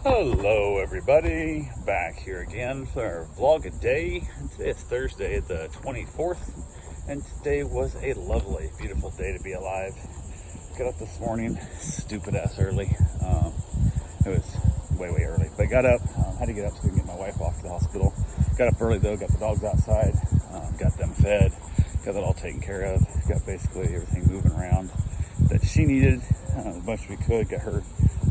Hello everybody, back here again for our vlog a day. Today is Thursday the 24th, and today was a lovely, beautiful day to be alive. Got up this morning, stupid ass early. It was way early, but got up, had to get up so we can get my wife off to the hospital. Got up early though, got the dogs outside, got them fed, got that all taken care of, got basically everything moving around that she needed, as much as we could, got her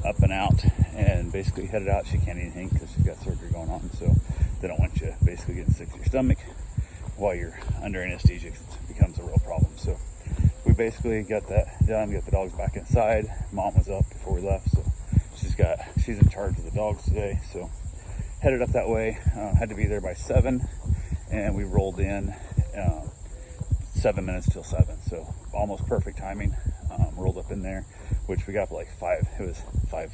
up and out, and basically headed out. She can't eat anything because she's got surgery going on, so they don't want you basically getting sick to your stomach while you're under anesthesia. It becomes a real problem. So we basically got that done, got the dogs back inside. Mom was up before we left, so she's in charge of the dogs today, so headed up that way. Had to be there by 7, and we rolled in 7 minutes till 7, so almost perfect timing. Rolled up in there, which we got up like 5. It was 5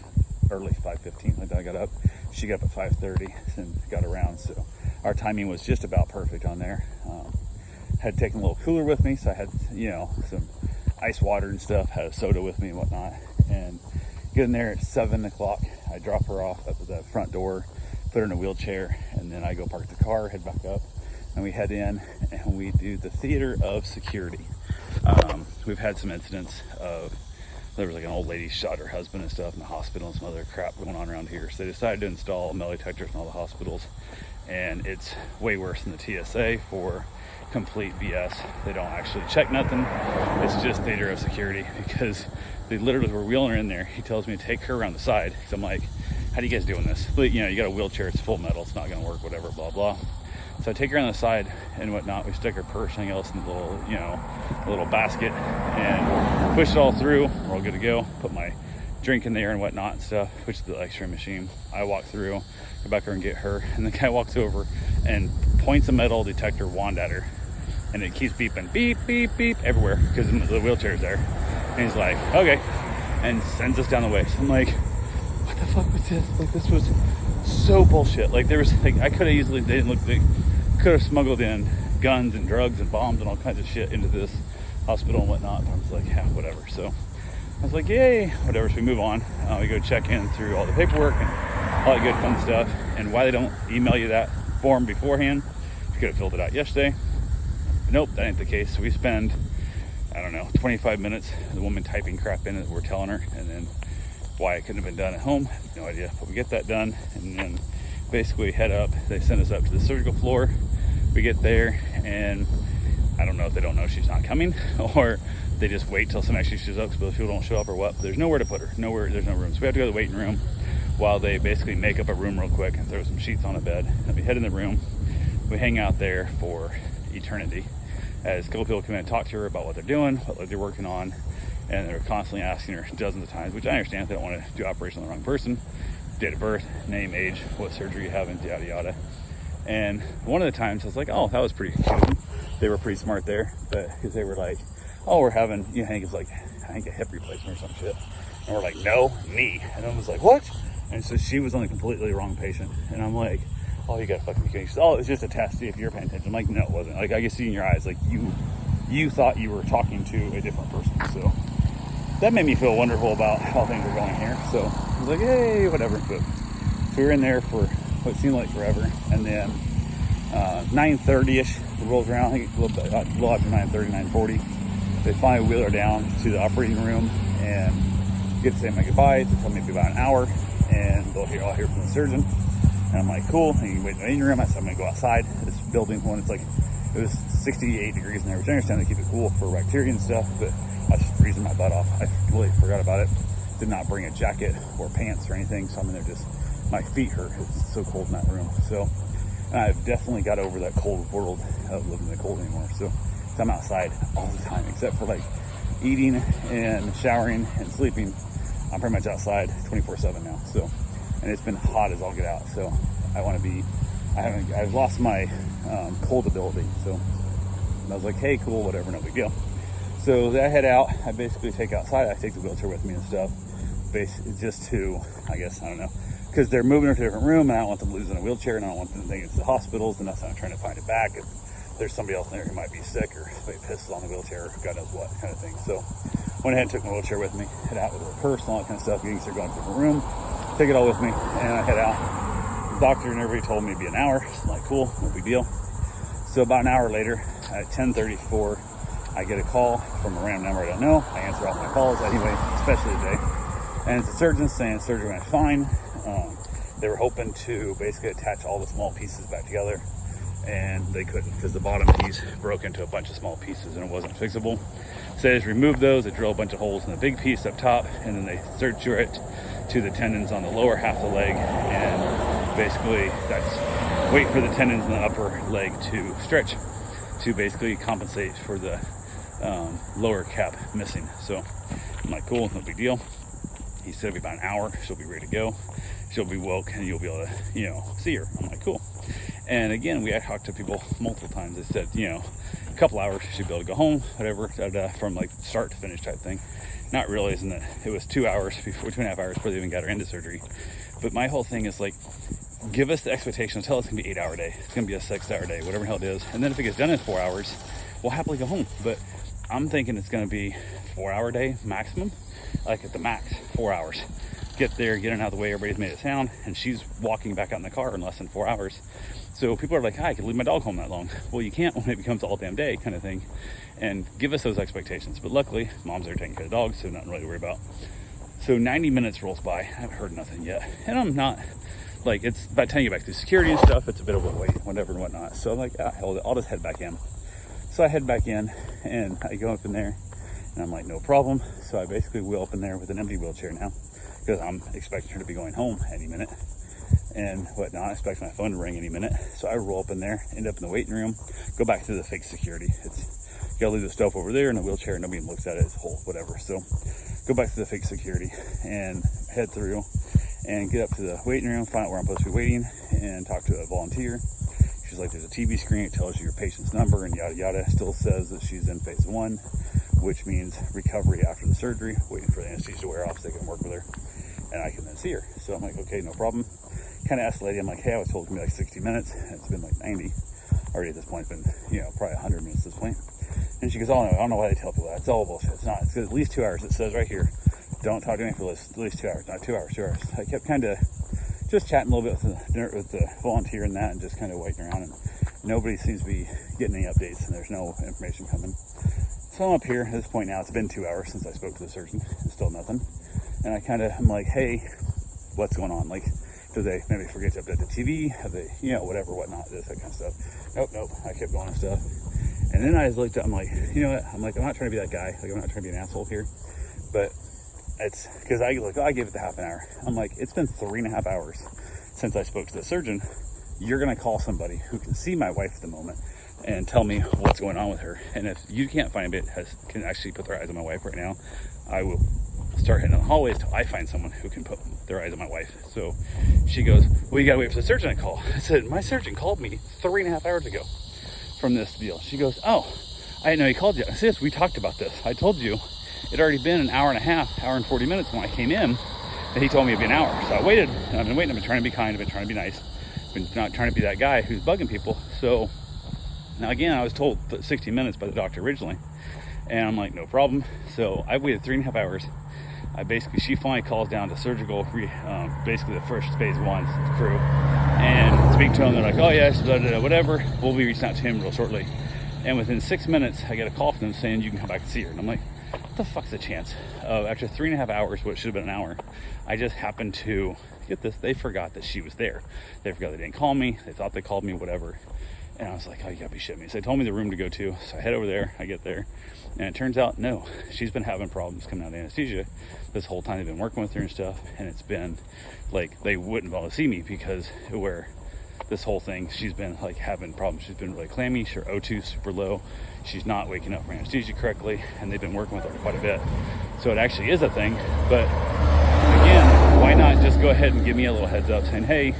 early, 5:15 like I got up. She got up at 5:30 and got around, so our timing was just about perfect on there. Had taken a little cooler with me, so I had some ice water and stuff, had a soda with me and whatnot, and get in there at 7 o'clock. I drop her off at the front door, put her in a wheelchair, and then I go park the car, head back up, and we head in and we do the theater of security. We've had some incidents of, there was like an old lady shot her husband and stuff in the hospital and some other crap going on around here. So they decided to install metal detectors in all the hospitals, and it's way worse than the TSA for complete BS. They don't actually check nothing. It's just theater of security, because they literally were wheeling her in there. He tells me to take her around the side. So I'm like, how do you guys doing this? But, you got a wheelchair, it's full metal, it's not gonna work, whatever, blah, blah. So I take her on the side and whatnot. We stick her purse, anything else in the little basket, and push it all through. We're all good to go. Put my drink in there and whatnot and stuff, which is the X-ray machine. I walk through, go back there and get her, and the guy walks over and points a metal detector wand at her, and it keeps beeping, beep, beep, beep, everywhere, because the wheelchair's there. And he's like, okay, and sends us down the way. So I'm like, what the fuck was this? Like, this was so bullshit. Like, there was, like, I could have easily, they didn't look big, could have smuggled in guns and drugs and bombs and all kinds of shit into this hospital and whatnot. But I was like, yeah, whatever. So I was like, yay, whatever. So we move on. We go check in through all the paperwork and all that good fun stuff. And why they don't email you that form beforehand, you could have filled it out yesterday. But nope, that ain't the case. So we spend, I don't know, 25 minutes, the woman typing crap in it, we're telling her, and then why it couldn't have been done at home, no idea. But we get that done, and then basically head up. They send us up to the surgical floor. We get there, and I don't know if they don't know she's not coming, or they just wait till somebody actually shows up, because people don't show up or what. But there's nowhere to put her. Nowhere, there's no room. So we have to go to the waiting room while they basically make up a room real quick and throw some sheets on a bed. And we head in the room. We hang out there for eternity, as a couple people come in and talk to her about what they're doing, what they're working on, and they're constantly asking her dozens of times, which I understand if they don't want to do operation on the wrong person. Date of birth, name, age, what surgery you have, and yada yada. And one of the times I was like, oh, that was pretty cute. They were pretty smart there, but because they were like, oh, we're having, I think it's like, I think a hip replacement or some shit. And we're like, no, knee. And I was like, what? And so she was on the completely wrong patient. And I'm like, oh, you gotta fucking be kidding. She said, oh, it's just a test, see if you're paying attention. I'm like, no, it wasn't. Like, I can see in your eyes, like you thought you were talking to a different person. So that made me feel wonderful about how things were going here. So I was like, hey, whatever. But so we were in there for what seemed like forever. And then 9:30ish, it rolls around, I think a little after 9:30, 9:40. They finally wheel her down to the operating room and get to say my goodbyes. They tell me it'll be about an hour, and I'll hear from the surgeon. And I'm like, cool. And you wait in the waiting room. I said, I'm going to go outside. This building, when it's like, it was 68 degrees in there, which I understand they keep it cool for bacteria and stuff, but I was just freezing my butt off. I completely forgot about it. Did not bring a jacket or pants or anything, so I'm in there just, my feet hurt. It's so cold in that room. So, and I've definitely got over that cold world of living in the cold anymore. So I'm outside all the time, except for like eating and showering and sleeping. I'm pretty much outside 24/7 now. So, and it's been hot as all get out. So I want to be, I've lost my cold ability. So I was like, hey, cool, whatever, no big deal. So I head out. I basically take outside. I take the wheelchair with me and stuff, basically just to, I guess, I don't know, because they're moving her to a different room, and I don't want them losing a wheelchair, and I don't want them thinking it's the hospitals, and that's why I'm trying to find it back. If there's somebody else in there who might be sick, or somebody pisses on the wheelchair, or God knows what kind of thing. So went ahead and took my wheelchair with me, head out with her purse and all that kind of stuff, getting her going to a different room. take it all with me, and I head out. The doctor and everybody told me it'd be an hour. So I'm like, cool, no big deal. So about an hour later, at 10:34, I get a call from a random number I don't know. I answer all my calls anyway, especially today. And it's a surgeon saying surgery went fine. They were hoping to basically attach all the small pieces back together, and they couldn't because the bottom piece broke into a bunch of small pieces and it wasn't fixable. So they just removed those. They drilled a bunch of holes in the big piece up top, and then they suture it to the tendons on the lower half of the leg, and basically that's wait for the tendons in the upper leg to stretch to basically compensate for the lower cap missing. So I'm like, cool, no big deal. He said it'll be about an hour, she'll be ready to go. She'll be woke and you'll be able to, see her. I'm like, cool. And again, we had talked to people multiple times. They said, a couple hours she'd be able to go home, whatever, from like start to finish type thing. Not realizing that it was 2 hours before, 2.5 hours before they even got her into surgery. But my whole thing is like, give us the expectation, tell us it's gonna be 8-hour day. It's gonna be a 6-hour day, whatever the hell it is. And then if it gets done in 4 hours, we'll happily go home. But I'm thinking it's gonna be 4-hour day maximum, like at the max, 4 hours. Get there, get it out of the way, everybody's made it sound, and she's walking back out in the car in less than 4 hours. So people are like, I could leave my dog home that long. Well, you can't when it becomes all damn day kind of thing. And give us those expectations. But luckily, mom's there taking care of the dogs, so nothing really to worry about. So 90 minutes rolls by, I haven't heard nothing yet. And I'm not, like, it's by the time you get back to security and stuff, it's a bit of a wait, whatever and whatnot. So I'm like, hell, I'll just head back in. So I head back in, and I go up in there, and I'm like, no problem. So I basically wheel up in there with an empty wheelchair now, because I'm expecting her to be going home any minute and whatnot. I expect my phone to ring any minute. So I roll up in there, end up in the waiting room, go back to the fake security. You gotta leave the stuff over there in the wheelchair, nobody even looks at it, it's a hole, whatever. So go back to the fake security and head through and get up to the waiting room, find out where I'm supposed to be waiting, and talk to a volunteer. She's like, there's a TV screen, it tells you your patient's number and yada yada. Still says that she's in phase 1, which means recovery after the surgery, waiting for the anesthesia to wear off so they can work with her and I can then see her. So I'm like, okay, no problem. Kind of asked the lady, I'm like, hey, I was told it's gonna be like 60 minutes, and it's been like 90. Already at this point, it's been, probably 100 minutes at this point. And she goes, oh no, I don't know why they tell people that. It's all bullshit. It's not. It's at least 2 hours. It says right here, don't talk to me for at least 2 hours. Not 2 hours, 2 hours. I kept kind of just chatting a little bit with the volunteer and that, and just kind of waiting around, and nobody seems to be getting any updates, and there's no information coming. So I'm up here at this point now. It's been 2 hours since I spoke to the surgeon, and still nothing. And I'm like, hey, what's going on? Like, do they maybe forget to update the TV? Have they, whatever, whatnot, this, that kind of stuff. Nope. I kept going and stuff. And then I looked up, I'm like, you know what? I'm like, I'm not trying to be that guy. Like, I'm not trying to be an asshole here. But it's because I gave it the half an hour. I'm like, it's been 3.5 hours since I spoke to the surgeon. You're going to call somebody who can see my wife at the moment and tell me what's going on with her. And if you can't find anybody that can actually put their eyes on my wife right now, I will start hitting on the hallways till I find someone who can put their eyes on my wife. So she goes, well, you gotta wait for the surgeon to call. I said, my surgeon called me 3.5 hours ago from this deal. She goes, oh, I didn't know he called you. I said, yes, we talked about this. I told you it'd already been an hour and a half, hour and 40 minutes when I came in, and he told me it'd be an hour. So I waited, and I've been waiting. I've been trying to be kind, I've been trying to be nice. I've been not trying to be that guy who's bugging people. So now again, I was told 60 minutes by the doctor originally, and I'm like, no problem. So I waited 3.5 hours. She finally calls down to surgical, basically the first phase 1 crew, and speak to them. They're like, oh yes, whatever, we'll be reaching out to him real shortly. And within 6 minutes, I get a call from them saying you can come back and see her. And I'm like, what the fuck's the chance of after 3.5 hours, what should have been an hour, I just happened to get this, they forgot that she was there. They forgot they didn't call me, they thought they called me, whatever. And I was like, oh, you gotta be shitting me. So they told me the room to go to. So I head over there, I get there, and it turns out, no, she's been having problems coming out of anesthesia this whole time. They've been working with her and stuff, and it's been like, they wouldn't want to see me because where this whole thing, she's been like having problems. She's been really clammy, her O2 super low. She's not waking up from anesthesia correctly, and they've been working with her quite a bit. So it actually is a thing, but again, why not just go ahead and give me a little heads up saying, hey,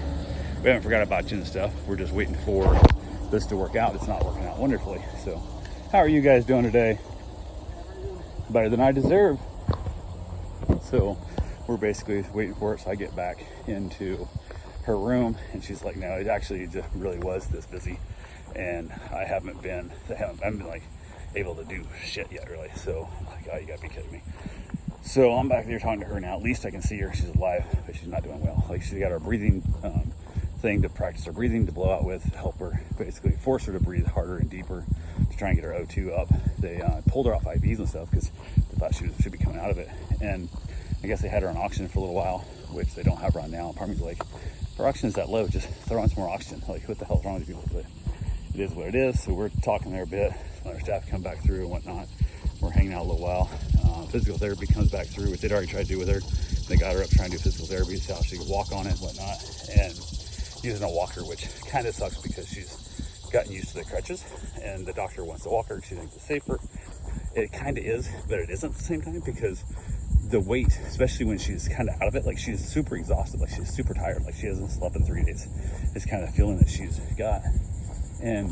we haven't forgot about you and stuff. We're just waiting for this to work out. It's not working out wonderfully. So how are you guys doing today? Better than I deserve. So we're basically waiting for it. So I get back into her room, and she's like, no, it actually just really was this busy, and I haven't been like able to do shit yet really. So I'm like, oh, you gotta be kidding me. So I'm back there talking to her now. At least I can see her. She's alive, but she's not doing well. Like, she's got her breathing thing to practice her breathing, to blow out with, help her, basically force her to breathe harder and deeper to try and get her O2 up. They pulled her off IVs and stuff because they thought she should be coming out of it. And I guess they had her on oxygen for a little while, which they don't have her on now. Part of me's like, her oxygen is that low, just throw on some more oxygen. Like, what the hell's wrong with you people? But it is what it is. So we're talking there a bit. Our staff come back through and whatnot. We're hanging out a little while. Physical therapy comes back through, which they'd already tried to do with her. They got her up trying to do physical therapy so she could walk on it and whatnot. And using a walker, which kind of sucks because she's gotten used to the crutches and the doctor wants to walk her. She thinks it's safer. It kind of is, but it isn't at the same time, because the weight, especially when she's kind of out of it, like, she's super exhausted, like she's super tired, like she hasn't slept in 3 days. It's kind of feeling that she's got. And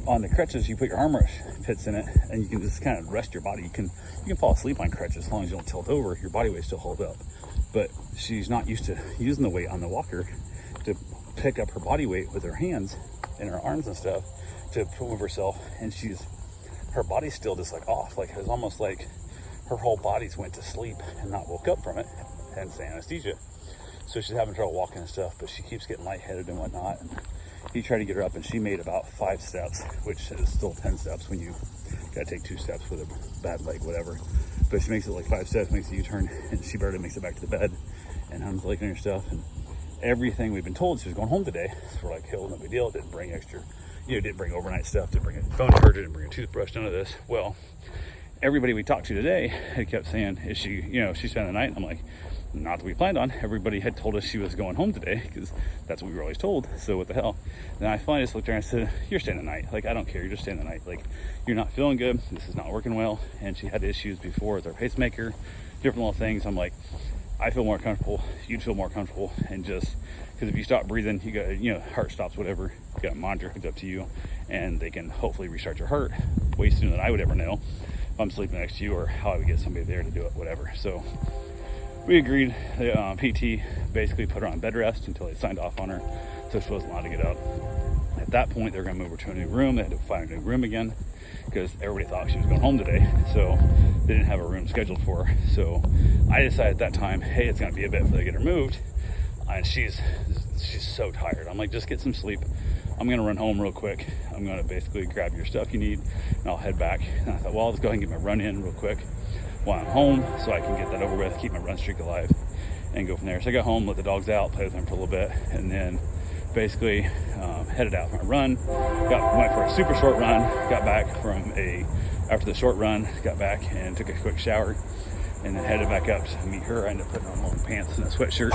on the crutches, you put your arm pits in it and you can just kind of rest your body. You can fall asleep on crutches as long as you don't tilt over. Your body weight still holds up. But she's not used to using the weight on the walker to pick up her body weight with her hands and her arms and stuff to move herself. And her body's still just like off. Like, it's almost like her whole body's went to sleep and not woke up from it, hence the anesthesia. So she's having trouble walking and stuff, but she keeps getting lightheaded and whatnot. And he tried to get her up, and she made about 5 steps, which is still 10 steps when you gotta take 2 steps with a bad leg, whatever. But she makes it like 5 steps, makes a U-turn, and she barely makes it back to the bed. And I'm looking at her stuff, and everything we've been told, she was going home today. So we're like, hey, well, no big deal. Didn't bring extra, didn't bring overnight stuff, didn't bring a phone charger, didn't bring a toothbrush, none of this. Well, everybody we talked to today had kept saying, is she, she's spending the night? And I'm like, not that we planned on. Everybody had told us she was going home today because that's what we were always told. So what the hell? Then I finally just looked at her and I said, you're staying the night. Like, I don't care. You're just staying the night. Like, you're not feeling good. This is not working well. And she had issues before with her pacemaker, different little things. I'm like, I feel more comfortable. You'd feel more comfortable. And just because if you stop breathing, you got, heart stops, whatever. You got a monitor hooked up to you and they can hopefully restart your heart way sooner than I would ever know if I'm sleeping next to you, or how I would get somebody there to do it, whatever. So we agreed. The PT basically put her on bed rest until they signed off on her, so she wasn't allowed to get up. At that point, they're going to move her to a new room. They had to find a new room again because everybody thought she was going home today, so they didn't have a room scheduled for her. So I decided at that time, hey, it's going to be a bit before they get her moved. And she's so tired. I'm like, just get some sleep. I'm going to run home real quick. I'm going to basically grab your stuff you need, and I'll head back. And I thought, well, I'll just go ahead and get my run in real quick while I'm home so I can get that over with, keep my run streak alive, and go from there. So I got home, let the dogs out, played with them for a little bit, and then basically headed out for my run. Went for a super short run, got back after the short run, got back and took a quick shower, and then headed back up to meet her. I ended up putting on long pants and a sweatshirt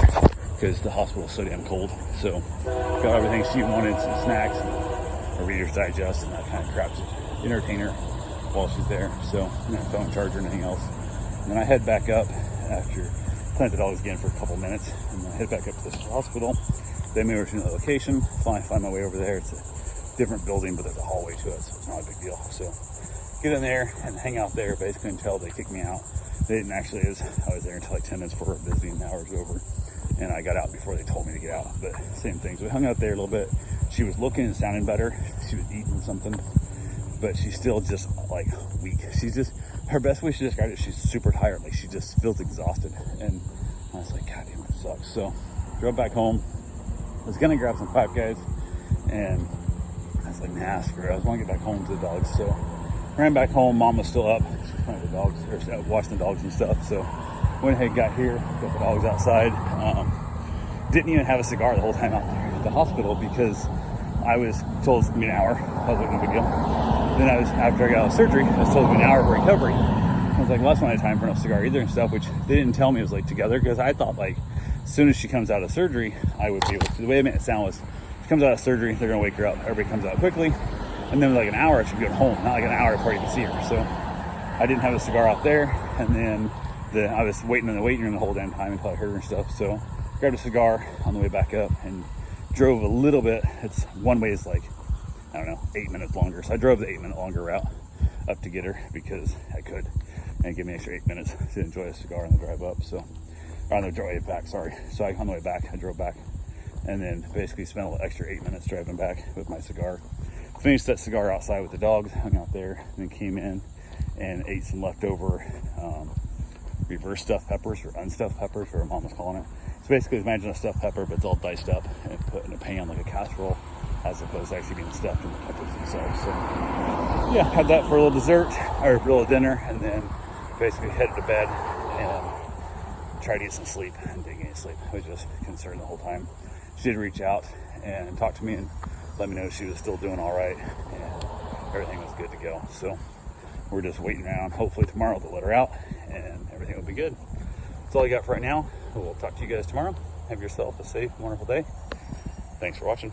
because the hospital is so damn cold. So got everything she wanted, some snacks, a Reader's Digest, and that kind of crap to entertain her while she's there. So, phone charger and anything else. And then I head back up after playing the dogs again for a couple minutes, and then I head back up to the hospital. They move her to another location. Find my way over there. It's a different building, but there's a hallway to it, so it's not a big deal. So get in there and hang out there basically until they kick me out. They didn't actually. I was there until like 10 minutes before visiting hours over, and I got out before they told me to get out. But same thing. So we hung out there a little bit. She was looking and sounding better. She was eating something, but she's still just like weak. She's just, her best way to describe it, she's super tired. Like, she just feels exhausted. And I was like, God damn, it sucks. So drove back home. I was gonna grab some Five Guys, and I was like, nah, screw it. I was gonna get back home to the dogs. So ran back home. Mom was still up. She was playing with the dogs, or watching the dogs and stuff. So went ahead, got here, got the dogs outside. Didn't even have a cigar the whole time out there at the hospital because I was told it's gonna be an hour. I was like, no big deal. Then after I got out of surgery, I was told it was an hour for recovery. I was like, well, that's not a time for no cigar either and stuff, which they didn't tell me it was like together, because I thought like as soon as she comes out of surgery, I would be able to. The way it made it sound was, she comes out of surgery, they're gonna wake her up. Everybody comes out quickly, and then like an hour, she'd be at home. Not like an hour before you can see her. So I didn't have a cigar out there, and then I was waiting in the waiting room the whole damn time until I heard her and stuff. So grabbed a cigar on the way back up and drove a little bit. It's one way is like, I don't know, 8 minutes longer. So I drove the 8-minute longer route up to get her because I could, and give me an extra 8 minutes to enjoy a cigar on the drive up. So, or on the drive back, sorry. So on the way back, I drove back and then basically spent an extra 8 minutes driving back with my cigar. Finished that cigar outside with the dogs, hung out there, and then came in and ate some leftover reverse stuffed peppers or unstuffed peppers, or mom was calling it. So basically, imagine a stuffed pepper, but it's all diced up and put in a pan like a casserole, as opposed to actually being stuffed in the peppers themselves. So yeah, had that for a little dessert or a little dinner, and then basically headed to bed and tried to get some sleep and didn't get any sleep. I was just concerned the whole time. She did reach out and talk to me and let me know she was still doing all right and everything was good to go. So we're just waiting around. Hopefully tomorrow they'll let her out and everything will be good. That's all I got for right now. We'll talk to you guys tomorrow. Have yourself a safe, wonderful day. Thanks for watching.